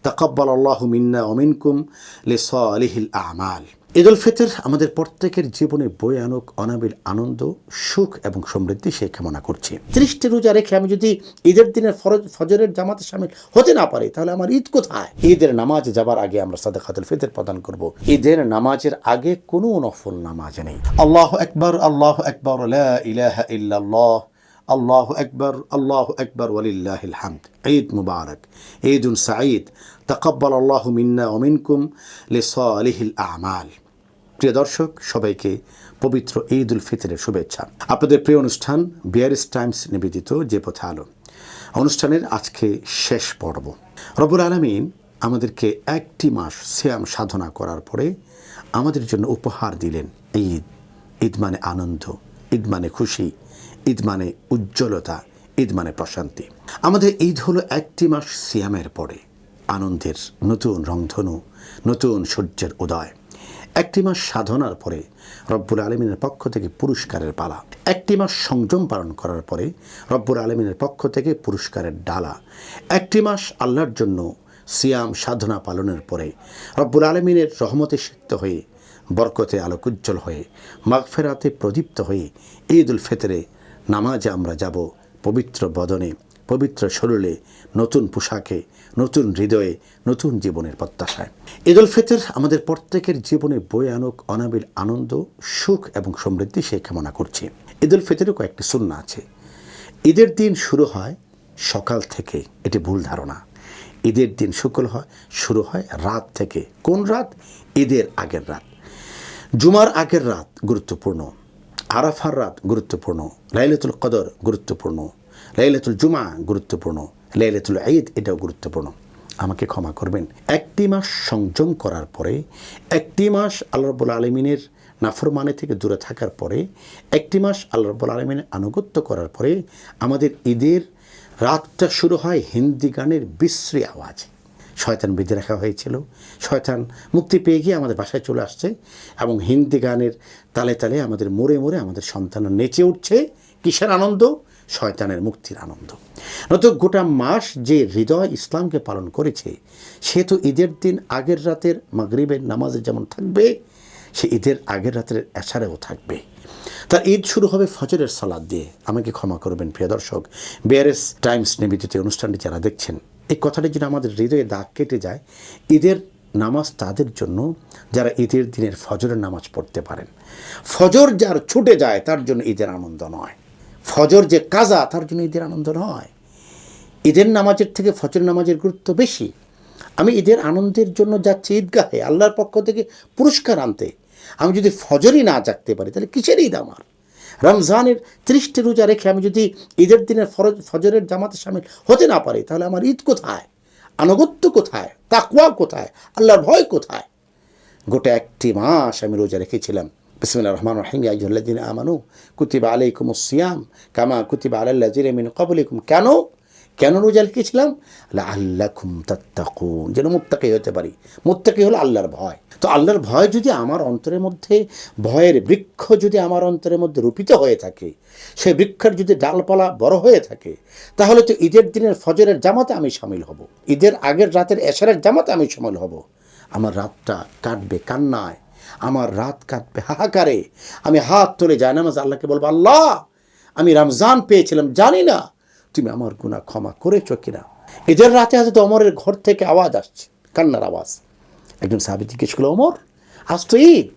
তাকাব্বালাল্লাহু মিন্না ওয়া মিনকুম লিসালিহিল আমাল। ঈদুল ফিতর আমাদের প্রত্যেকের জীবনে বয়ে আনুক অনাবিল আনন্দ, সুখ এবং সমৃদ্ধি সে কামনা করছি। 30টি রোজা রেখে আমি যদি ঈদের দিনের ফজরের জামাতে শামিল হতে না পারি, তাহলে আমার ঈদ কোথায়? ঈদের নামাজে যাবার আগে আমরা সাদাকাতুল ফিতর প্রদান করব। ঈদের নামাজের আগে কোনো নফল নামাজ নেই। আল্লাহু আকবার, আল্লাহু আকবার, লা ইলাহা ইল্লাল্লাহ, আল্লাহু আকবার ওয়ালিল্লাহিল হামদ। ঈদ মুবারক, ঈদুন সাঈদ, তাকাব্বালাল্লাহু মিন্না ওয়া মিনকুম লিসালিহিল আমাল। প্রিয় দর্শক, সবাইকে পবিত্র ঈদুল ফিতরের শুভেচ্ছা। আপনাদের প্রিয় অনুষ্ঠান বিআরএস টাইমস নিবেদিত যে পথে আলো অনুষ্ঠানের আজকে শেষ পর্ব। রব্বুল আলামিন আমাদেরকে একটি মাস সিয়াম সাধনা করার পরে আমাদের জন্য উপহার দিলেন ঈদ। ঈদ মানে আনন্দ, ঈদ মানে খুশি, ঈদ মানে উজ্জ্বলতা, ঈদ মানে প্রশান্তি। আমাদের ঈদ হলো একটি মাস সিয়ামের পরে আনন্দের নতুন রংধনু, নতুন সূর্যের উদয়। একটি মাস সাধনার পরে রব্বুল আলমিনের পক্ষ থেকে পুরস্কারের পালা। একটি মাস সংযম পালন করার পরে রব্বুল আলমিনের পক্ষ থেকে পুরস্কারের ডালা। একটি মাস আল্লাহর জন্য সিয়াম সাধনা পালনের পরে রব্বুল আলমিনের রহমতে সিক্ত হয়ে, বরকতে আলোকোজ্জ্বল হয়ে, মাগফিরাতে প্রদীপ্ত হয়ে ঈদুল ফিতরে নামাজে আমরা যাব পবিত্র বদনে, পবিত্র শরীরে, নতুন পোশাকে, নতুন হৃদয়ে, নতুন জীবনের প্রত্যাশায়। ঈদুল ফিতর আমাদের প্রত্যেকের জীবনে বয়ে আনুক অনাবিল আনন্দ, সুখ এবং সমৃদ্ধি সে কামনা করছি। ঈদুল ফিতরে কয়েকটি সুন্নাহ আছে। ঈদের দিন শুরু হয় সকাল থেকে, এটি ভুল ধারণা। ঈদের দিন শুরু হয় রাত থেকে। কোন রাত? ঈদের আগের রাত। জুমার আগের রাত গুরুত্বপূর্ণ, আরাফার রাত গুরুত্বপূর্ণ, লাইলাতুল কদর গুরুত্বপূর্ণ, লাইলাতুল জুমা গুরুত্বপূর্ণ, লাইলাতুল ঈদ এটাও গুরুত্বপূর্ণ। আমাকে ক্ষমা করবেন, একটি মাস সংযম করার পরে, একটি মাস আল্লাহ রাব্বুল আলামিনের নাফরমানি থেকে দূরে থাকার পরে, একটি মাস আল্লাহ রাব্বুল আলামিনের আনুগত্য করার পরে আমাদের ঈদের রাতটা শুরু হয় হিন্দি গানের বিশ্রী আওয়াজ। শয়তান বেঁধে রাখা হয়েছিল, শয়তান মুক্তি পেয়ে গিয়ে আমাদের বাসায় চলে আসছে এবং হিন্দি গানের তালে তালে আমাদের মোড়ে মোড়ে আমাদের সন্তানরা নেচে উঠছে। কিসের আনন্দ? শয়তানের মুক্তির আনন্দ। নয়তো গোটা মাস যে হৃদয় ইসলামকে পালন করেছে, সে তো ঈদের দিন আগের রাতের মাগরিবের নামাজে যেমন থাকবে, সে ঈদের আগের রাতের এশারেও থাকবে। তার ঈদ শুরু হবে ফজরের সালাত দিয়ে। আমাকে ক্ষমা করবেন প্রিয় দর্শক, বিআরএস টাইমস নিবেদিত অনুষ্ঠানটি যারা দেখছেন, এই কথাটি যেন আমাদের হৃদয়ে দাগ কেটে যায়। ঈদের নামাজ তাদের জন্য যারা ঈদের দিনের ফজরের নামাজ পড়তে পারেন। ফজর যার ছুটে যায় তার জন্য ঈদের আনন্দ নয়। ফজর যে কাজা, তার জন্য ঈদের আনন্দ নয়। ঈদের নামাজের থেকে ফজরের নামাজের গুরুত্ব বেশি। আমি ঈদের আনন্দের জন্য যাচ্ছি ঈদগাহে আল্লাহর পক্ষ থেকে পুরস্কার আনতে। আমি যদি ফজরই না জাগতে পারি, তাহলে কিসের ঈদ আমার? রমজানের 30টি রোজা রেখে আমি যদি ঈদের দিনের ফজরের জামাতে শামিল হতে না পারি, তাহলে আমার ঈদ কোথায়? আনুগত্য কোথায়? তাকওয়া কোথায়? আল্লাহর ভয় কোথায়? গোটা একটি মাস আমি রোজা রেখেছিলাম। বিসমিল্লাহির রহমানির রহিম, ইয়া আইয়ুহাল্লাযীনা আমানু কুতিবা আলাইকুমুস সিয়াম কামা কুতিবা আলাল্লাযীনা মিন ক্বাবলিকুম। কেন রোজা রেখেছিলাম? লাআল্লাকুম তাত্তাকুন, যেন মুত্তাকি হতে পারি। মুত্তাকি হলো আল্লাহর ভয়। তো আল্লাহর ভয় যদি আমার অন্তরের মধ্যে, ভয়ের বৃক্ষ যদি আমার অন্তরের মধ্যে রোপিত হয়ে থাকে, সেই বৃক্ষের যদি ডালপালা বড় হয়ে থাকে, তাহলে তো ঈদের দিনের ফজরের জামাতে আমি শামিল হব, ঈদের আগের রাতের এশারের জামাতে আমি শামিল হব। আমার রাতটা কাটবে কান্নায়, আমার রাত কাটবে হাহাকারে। আমি হাত তুলে জায়নামাজে আল্লাহকে বলবো, আল্লাহ, আমি রমজান পেয়েছিলাম, জানি না তুমি আমার গুনাহ ক্ষমা করেছো কিনা। ঈদের রাতে হয়তো ওমরের ঘর থেকে আওয়াজ আসছে, কান্নার আওয়াজ। একজন সাহাবী জিজ্ঞেস করলো, ওমর, আজ তো ঈদ,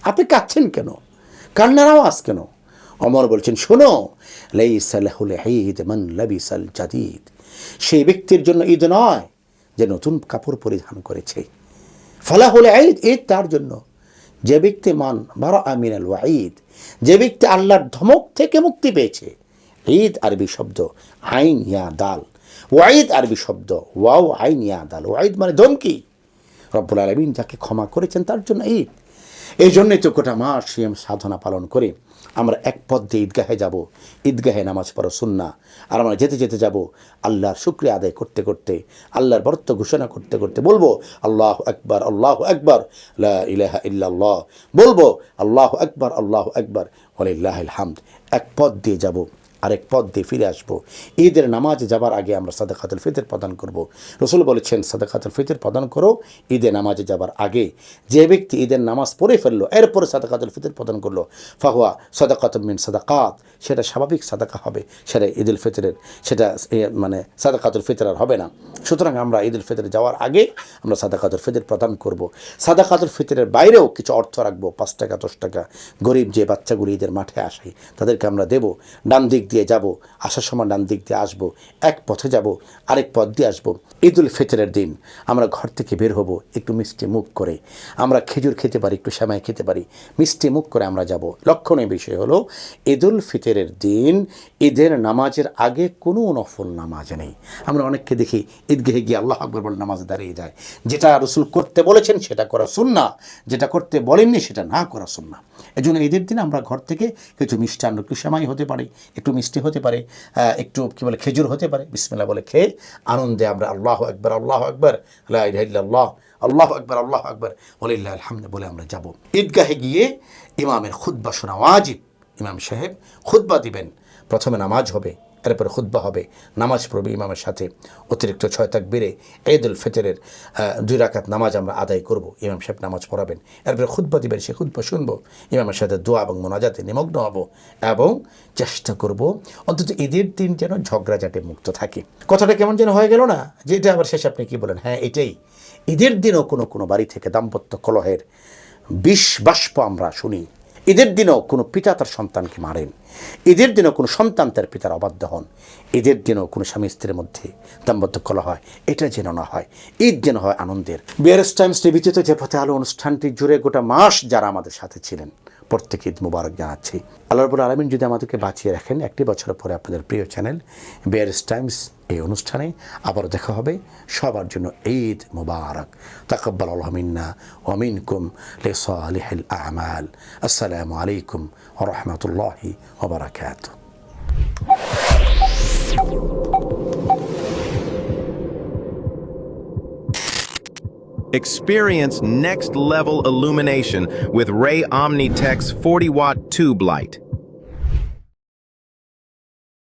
আপনি কাঁদছেন কেন? কান্নার আওয়াজ কেন? ওমর বলছেন, শোনো, লাইসা লাহুল ঈদ মান লাবিসাল জাদীদ। সেই ব্যক্তির জন্য ঈদ নয় যে নতুন কাপড় পরিধান করেছে। ফালাহুল ঈদ, ঈদ তার জন্য যে ব্যক্তি মান বারাআ মিনাল ওয়াঈদ, যে ব্যক্তি আল্লাহর ধমক থেকে মুক্তি পেয়েছে। ঈদ আরবি শব্দ আইন ইয়া দাল, ওয়াঈদ আরবি শব্দ ওয়াও আইন ইয়া দাল। ওয়াঈদ মানে ধমকি। রব্বুল আলামিন যাকে ক্ষমা করেছেন তার জন্য ঈদ। এই জন্যই তো গোটা মাস সিয়াম সাধনা পালন করে আমরা এক পথ দিয়ে ঈদগাহে যাব। ঈদগাহে নামাজ পড়া সুন্নাহ। আর আমরা যেতে যেতে যাব আল্লাহর শুকরিয়া আদায় করতে করতে, আল্লাহর বরত্ব ঘোষণা করতে করতে বলবো, আল্লাহু আকবার, আল্লাহু আকবার, লা ইলাহা ইল্লাল্লাহ। বলবো আল্লাহু আকবার, আল্লাহু আকবার, ওয়ালিল্লাহিল হামদ। এক পথ দিয়ে যাব আরেক পথ দিয়ে ফিরে আসবো। ঈদের নামাজে যাবার আগে আমরা সাদাকাতুল ফিতর প্রদান করব। রসুল বলেছেন সাদাকাতুল ফিতর প্রদান করো ঈদের নামাজে যাবার আগে। যে ব্যক্তি ঈদের নামাজ পড়ে ফেললো এরপরে সাদাকাতুল ফিতর প্রদান করলো ফাহুয়া সাদাকাতুম মিন সাদাকাত, সেটা স্বাভাবিক সাদাকা হবে, সেটা ঈদুল ফিতরের সেটা মানে সাদাকাতুল ফিতর আর হবে না। সুতরাং আমরা ঈদুল ফিতরে যাওয়ার আগে আমরা সাদাকাতুল ফিতর প্রদান করব। সাদাকাতুল ফিতরের বাইরেও কিছু অর্থ রাখবো, 5 টাকা 10 টাকা, গরিব যে বাচ্চাগুলি ঈদের মাঠে আসে তাদেরকে আমরা দেব। ডান দিক দিয়ে যাব, আসার সময় ডান দিক দিয়ে আসবো, এক পথে যাব আরেক পথ দিয়ে আসবো। ঈদুল ফিতরের দিন আমরা ঘর থেকে বের হব একটু মিষ্টি মুখ করে, আমরা খেজুর খেতে পারি, একটু সেমাই খেতে পারি, মিষ্টি মুখ করে আমরা যাব। লক্ষণীয় বিষয় হলো ঈদুল ফিতরের দিন ঈদের নামাজের আগে কোনো নফল নামাজ নেই। আমরা অনেককে দেখি ঈদগাহে গিয়ে আল্লাহু আকবার বলে নামাজ দাঁড়িয়ে যায়। যেটা রাসূল করতে বলেছেন সেটা করা সুন্নাহ, যেটা করতে বলেননি সেটা না করা সুন্নাহ। এজন্য ঈদের দিন আমরা ঘর থেকে কিছু মিষ্টান্ন, একটু সেমাই হতে পারে, একটু মিষ্টি হতে পারে, একটু কী বলে খেজুর হতে পারে, বিসমিল্লাহ বলে খেয়ে আনন্দে আমরা আল্লাহু আকবার আল্লাহু আকবার লা ইলাহা ইল্লাল্লাহ আল্লাহু আকবার আল্লাহু আকবার ওয়ালিল্লাহিল হামদ বলে আমরা যাব। ঈদগাহে গিয়ে ইমামের খুতবা শোনা ওয়াজিব। ইমাম সাহেব খুতবা দিবেন, প্রথমে নামাজ হবে, এরপরে খুতবা হবে, নামাজ পড়বে ইমামের সাথে, অতিরিক্ত 6 তাকবীরে ঈদুল ফিতরের 2 রাকাত নামাজ আমরা আদায় করব। ইমাম সাহেব নামাজ পড়াবেন, এরপরে খুতবা দিবেন, সেই খুতবা শুনবো, ইমামের সাথে দোয়া এবং মোনাজাতে নিমগ্ন হব এবং চেষ্টা করব অন্তত ঈদের দিন যেন ঝগড়াঝাটে মুক্ত থাকে। কথাটা কেমন যেন হয়ে গেল না যে এটা আবার শেষে আপনি কী বলেন? হ্যাঁ এটাই, ঈদের দিনও কোনো কোনো বাড়ি থেকে দাম্পত্য কলহের বিষ বাষ্প আমরা শুনি। ঈদের দিনও কোনো পিতা তার সন্তানকে মারেন, ঈদের দিনও কোনো সন্তান তার পিতার অবাধ্য হন, ঈদের দিনও কোনো স্বামী স্ত্রীর মধ্যে দাম্পত্য কলহ হয়, এটা যেন না হয়। ঈদ যেন হয় আনন্দের। বিআরএস টাইমস নিবেদিত যে পথে আলো অনুষ্ঠানটি জুড়ে গোটা মাস যারা আমাদের সাথে ছিলেন প্রত্যেকে ঈদ মুবারক জানাচ্ছি। আল্লাহ রাব্বুল আলামিন যদি আমাদেরকে বাঁচিয়ে রাখেন, 1 বছর পরে আপনাদের প্রিয় চ্যানেল বিআরএস টাইমস এই অনুষ্ঠানে আবার দেখা হবে। সবার জন্য ঈদ মুবারক। তাকাব্বালাল্লাহু মিন্না ওয়া মিনকুম লিসালিহিল আ'মাল। আসসালামু আলাইকুম ওয়া রাহমাতুল্লাহি ওয়া বারাকাতুহু। Experience next level illumination with Ray OmniTech's 40-watt tube light.